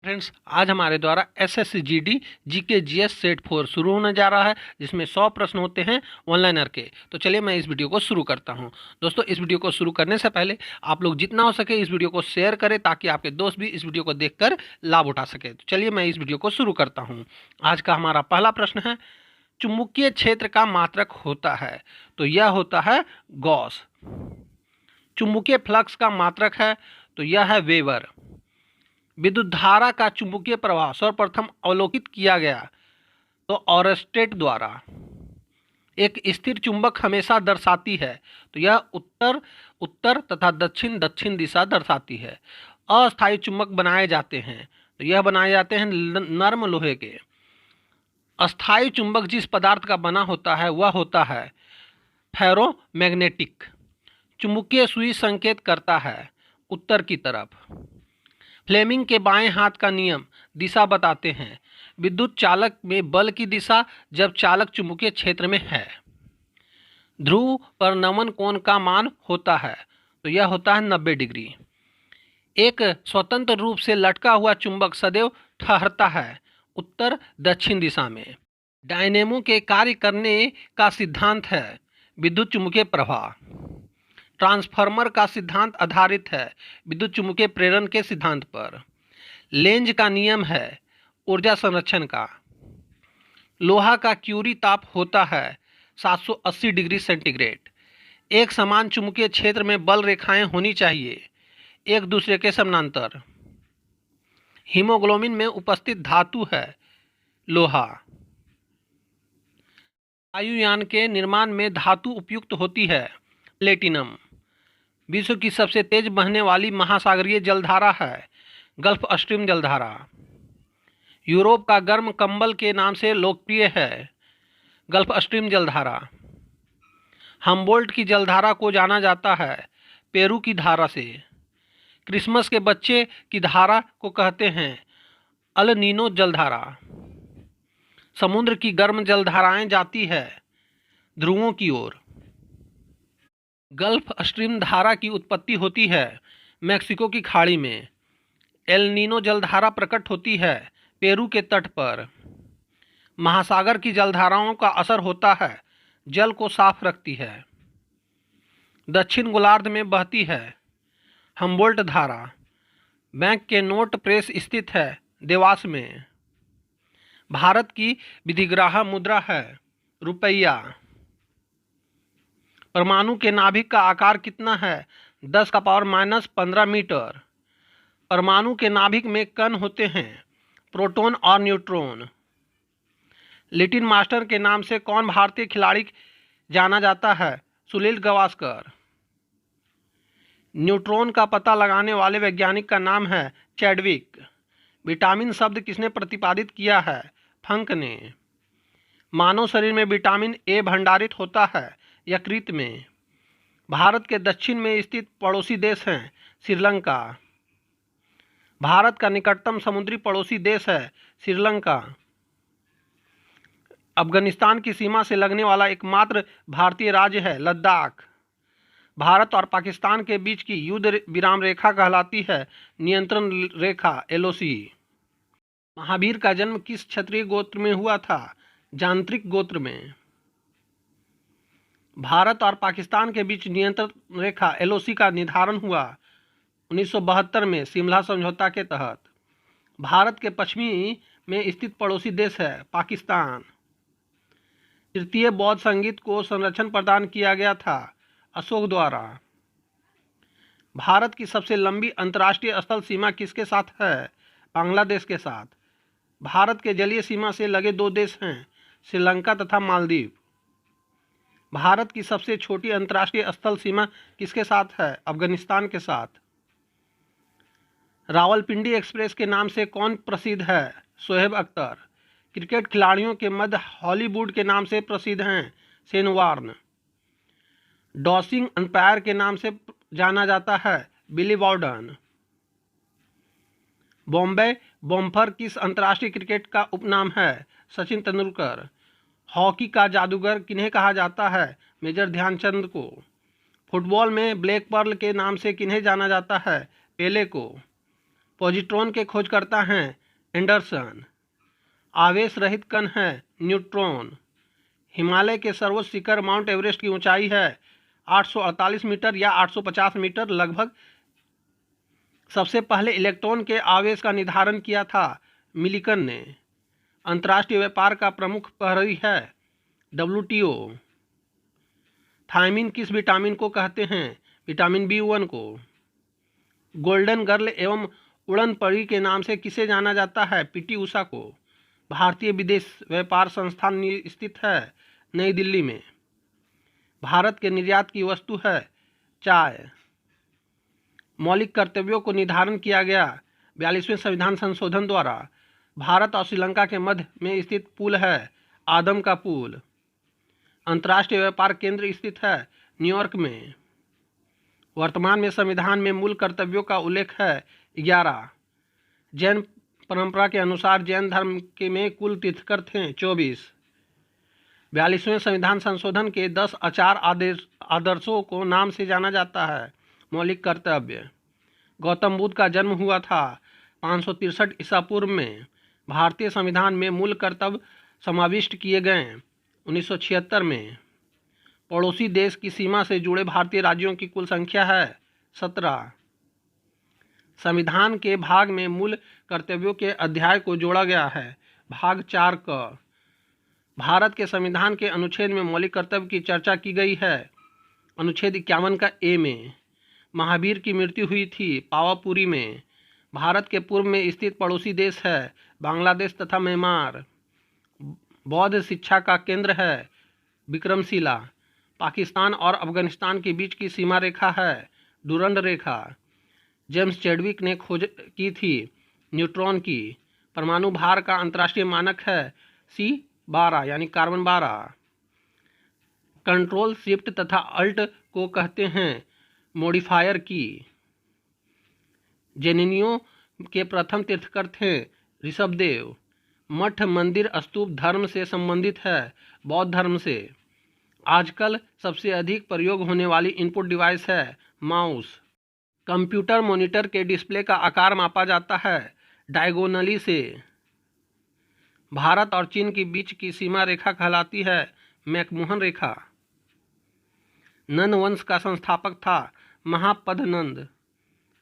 Friends, आज हमारे द्वारा SSC GD GK GS set 4 शुरू होने जा रहा है, जिसमें 100 प्रश्न होते हैं ऑनलाइनर के। तो चलिए मैं इस वीडियो को शुरू करता हूं। दोस्तों, इस वीडियो को शुरू करने से पहले आप लोग जितना हो सके इस वीडियो को शेयर करें, ताकि आपके दोस्त भी इस वीडियो को देखकर लाभ उठा सके। तो चलिए मैं इस वीडियो को शुरू करता हूँ। आज का हमारा पहला प्रश्न है, चुंबकीय क्षेत्र का मात्रक होता है। तो यह होता है गॉस। चुंबकीय फ्लक्स का मात्रक है, तो यह है वेबर। विद्युत धारा का चुंबकीय प्रवाह सर्वप्रथम अवलोकित किया गया तो ऑरस्टेड द्वारा। एक स्थिर चुंबक हमेशा दर्शाती है, तो यह उत्तर उत्तर तथा दक्षिण दक्षिण दिशा दर्शाती है। अस्थायी चुंबक बनाए जाते हैं, तो यह बनाए जाते हैं नर्म लोहे के। अस्थायी चुंबक जिस पदार्थ का बना होता है वह होता है फेरोमैग्नेटिक। चुंबकीय सुई संकेत करता है उत्तर की तरफ। फ्लेमिंग के बाएं हाथ का नियम दिशा बताते हैं। विद्युत चालक में बल की दिशा जब चालक चुंबकीय क्षेत्र में है। ध्रुव पर नमन कोण का मान होता है, तो यह होता है 90 डिग्री। एक स्वतंत्र रूप से लटका हुआ चुंबक सदैव ठहरता है उत्तर दक्षिण दिशा में। डायनेमो के कार्य करने का सिद्धांत है विद्युत चुंबकीय प्रवाह। ट्रांसफार्मर का सिद्धांत आधारित है विद्युत चुम्बकीय प्रेरण के सिद्धांत पर। लेंज का नियम है ऊर्जा संरक्षण का। लोहा का क्यूरी ताप होता है 780 डिग्री सेंटीग्रेड। एक समान चुंबकीय क्षेत्र में बल रेखाएं होनी चाहिए, एक दूसरे के समानांतर। हीमोग्लोबिन में उपस्थित धातु है लोहा। वायुयान के निर्माण में धातु उपयुक्त होती है प्लेटिनम। विश्व की सबसे तेज बहने वाली महासागरीय जलधारा है गल्फ स्ट्रीम जलधारा। यूरोप का गर्म कंबल के नाम से लोकप्रिय है गल्फ स्ट्रीम जलधारा। हम्बोल्ट की जलधारा को जाना जाता है पेरू की धारा से। क्रिसमस के बच्चे की धारा को कहते हैं अल नीनो जलधारा। समुद्र की गर्म जलधाराएं जाती है ध्रुवों की ओर। गल्फ स्ट्रीम धारा की उत्पत्ति होती है मैक्सिको की खाड़ी में। एल नीनो जलधारा प्रकट होती है पेरू के तट पर। महासागर की जलधाराओं का असर होता है जल को साफ रखती है। दक्षिण गोलार्ध में बहती है हम्बोल्ट धारा। बैंक के नोट प्रेस स्थित है देवास में। भारत की विधिग्राह्य मुद्रा है रुपया। परमाणु के नाभिक का आकार कितना है 10⁻⁻15 मीटर। परमाणु के नाभिक में कण होते हैं प्रोटॉन और न्यूट्रॉन। लिटिल मास्टर के नाम से कौन भारतीय खिलाड़ी जाना जाता है सुनील गावस्कर। न्यूट्रॉन का पता लगाने वाले वैज्ञानिक का नाम है चैडविक। विटामिन शब्द किसने प्रतिपादित किया है फंक ने। मानव शरीर में विटामिन ए भंडारित होता है यकृत में। भारत के दक्षिण में स्थित पड़ोसी देश हैं श्रीलंका। भारत का निकटतम समुद्री पड़ोसी देश है श्रीलंका। अफगानिस्तान की सीमा से लगने वाला एकमात्र भारतीय राज्य है लद्दाख। भारत और पाकिस्तान के बीच की युद्ध विराम रेखा कहलाती है नियंत्रण रेखा एलओसी। महावीर का जन्म किस क्षत्रिय गोत्र में हुआ था जांत्रिक गोत्र में। भारत और पाकिस्तान के बीच नियंत्रण रेखा एलओसी का निर्धारण हुआ 1972 में शिमला समझौता के तहत। भारत के पश्चिमी में स्थित पड़ोसी देश है पाकिस्तान। तृतीय बौद्ध संगीत को संरक्षण प्रदान किया गया था अशोक द्वारा। भारत की सबसे लंबी अंतर्राष्ट्रीय स्थल सीमा किसके साथ है बांग्लादेश के साथ। भारत के जलीय सीमा से लगे दो देश हैं श्रीलंका तथा मालदीव। भारत की सबसे छोटी अंतर्राष्ट्रीय स्थल सीमा किसके साथ है अफगानिस्तान के साथ। रावलपिंडी एक्सप्रेस के नाम से कौन प्रसिद्ध है शोएब अख्तर। क्रिकेट खिलाड़ियों के मध्य हॉलीवुड के नाम से प्रसिद्ध हैं शेन वार्न। डॉसिंग अंपायर के नाम से जाना जाता है बिली बॉर्डन। बॉम्बे बॉम्फर किस अंतर्राष्ट्रीय क्रिकेट का उपनाम है सचिन तेंदुलकर। हॉकी का जादूगर किन्हें कहा जाता है मेजर ध्यानचंद को। फुटबॉल में ब्लैक पर्ल के नाम से किन्हें जाना जाता है पेले को। पॉजिट्रॉन के खोजकर्ता हैं एंडरसन। आवेश रहित कण है न्यूट्रॉन। हिमालय के सर्वोच्च शिखर माउंट एवरेस्ट की ऊंचाई है 848 मीटर या 850 मीटर लगभग। सबसे पहले इलेक्ट्रॉन के आवेश का निर्धारण किया था मिलिकन ने। अंतर्राष्ट्रीय व्यापार का प्रमुख प्रहरी है WTO। थायमिन किस विटामिन को कहते हैं? विटामिन B1 को। गोल्डन गर्ल एवं उड़न परी के नाम से किसे जाना जाता है? PT उषा को। भारतीय विदेश व्यापार संस्थान स्थित है नई दिल्ली में। भारत के निर्यात की वस्तु है चाय। मौलिक कर्तव्यों को निर्धारण किया गया 42वें संविधान संशोधन द्वारा। भारत और श्रीलंका के मध्य में स्थित पुल है आदम का पुल। अंतर्राष्ट्रीय व्यापार केंद्र स्थित है न्यूयॉर्क में। वर्तमान में संविधान में मूल कर्तव्यों का उल्लेख है 11। जैन परंपरा के अनुसार जैन धर्म के में कुल तीर्थंकर थे 24। 42वें संविधान संशोधन के 10 आचार आदर्शों को नाम से जाना जाता है। मौलिक कर्तव्य। गौतम बुद्ध का जन्म हुआ था 563 ईसा पूर्व में। भारतीय संविधान में मूल कर्तव्य समाविष्ट किए गए 1976 में। पड़ोसी देश की सीमा से जुड़े भारतीय राज्यों की कुल संख्या है 17। संविधान के भाग में मूल कर्तव्यों के अध्याय को जोड़ा गया है। भाग 4 क। भारत के संविधान के अनुच्छेद में मौलिक कर्तव्य की चर्चा की गई है। अनुच्छेद 51 का A में। महावीर की मृत्यु हुई थी पावापुरी में। भारत के पूर्व में स्थित पड़ोसी देश है बांग्लादेश तथा म्यांमार। बौद्ध शिक्षा का केंद्र है विक्रमशिला। पाकिस्तान और अफगानिस्तान के बीच की सीमा रेखा है डुरंड रेखा। जेम्स चैडविक ने खोज की थी न्यूट्रॉन की। परमाणु भार का अंतर्राष्ट्रीय मानक है C12 यानी कार्बन 12। कंट्रोल शिफ्ट तथा अल्ट को कहते हैं मॉडिफायर की। जैनियों के प्रथम तीर्थंकर थे ऋषभदेव। मठ मंदिर स्तूप धर्म से संबंधित है बौद्ध धर्म से। आजकल सबसे अधिक प्रयोग होने वाली इनपुट डिवाइस है माउस। कंप्यूटर मॉनिटर के डिस्प्ले का आकार मापा जाता है डायगोनली से। भारत और चीन के बीच की सीमा रेखा कहलाती है मैकमोहन रेखा। नंद वंश का संस्थापक था महापद्मनंद।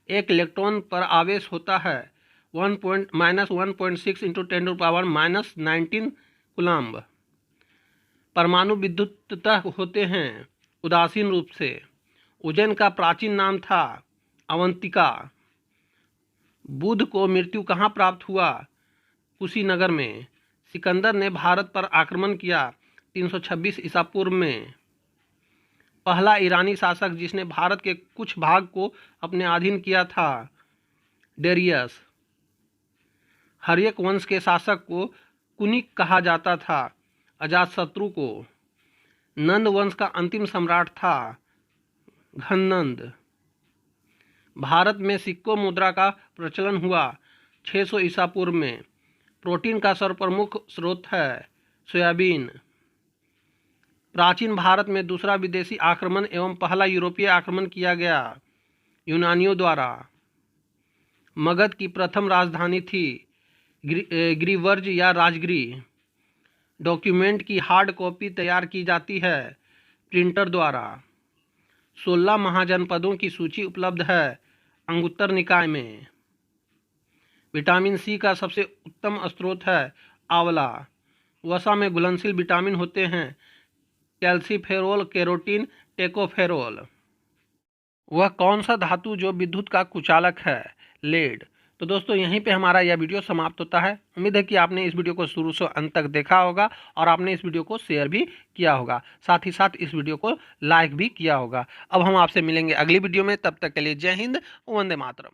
एक इलेक्ट्रॉन पर आवेश होता है -1.6 × 10⁻⁻19 कूलम्ब। परमाणु विद्युतः होते हैं उदासीन रूप से। उज्जैन का प्राचीन नाम था अवंतिका। बुद्ध को मृत्यु कहाँ प्राप्त हुआ? कुशीनगर में। सिकंदर ने भारत पर आक्रमण किया 326 ईसा पूर्व में। पहला ईरानी शासक जिसने भारत के कुछ भाग को अपने अधीन किया था डेरियस। हर्यक वंश के शासक को कुनिक कहा जाता था अजातशत्रु को। नंद वंश का अंतिम सम्राट था घननंद। भारत में सिक्कों मुद्रा का प्रचलन हुआ 600 ईसा पूर्व में। प्रोटीन का सर्वप्रमुख स्रोत है सोयाबीन। प्राचीन भारत में दूसरा विदेशी आक्रमण एवं पहला यूरोपीय आक्रमण किया गया यूनानियों द्वारा। मगध की प्रथम राजधानी थी गिरिवर्ज या राजगिरी। डॉक्यूमेंट की हार्ड कॉपी तैयार की जाती है प्रिंटर द्वारा। 16 महाजनपदों की सूची उपलब्ध है अंगुत्तर निकाय में। विटामिन C का सबसे उत्तम स्रोत है आंवला। वसा में घुलनशील विटामिन होते हैं कैल्सीफेरोल, केरोटीन, टेकोफेरोल। वह कौन सा धातु जो विद्युत का कुचालक है? लेड। तो दोस्तों यहीं पे हमारा यह वीडियो समाप्त होता है। उम्मीद है कि आपने इस वीडियो को शुरू से अंत तक देखा होगा और आपने इस वीडियो को शेयर भी किया होगा, साथ ही साथ इस वीडियो को लाइक भी किया होगा। अब हम आपसे मिलेंगे अगली वीडियो में, तब तक के लिए जय हिंद, वंदे मातरम।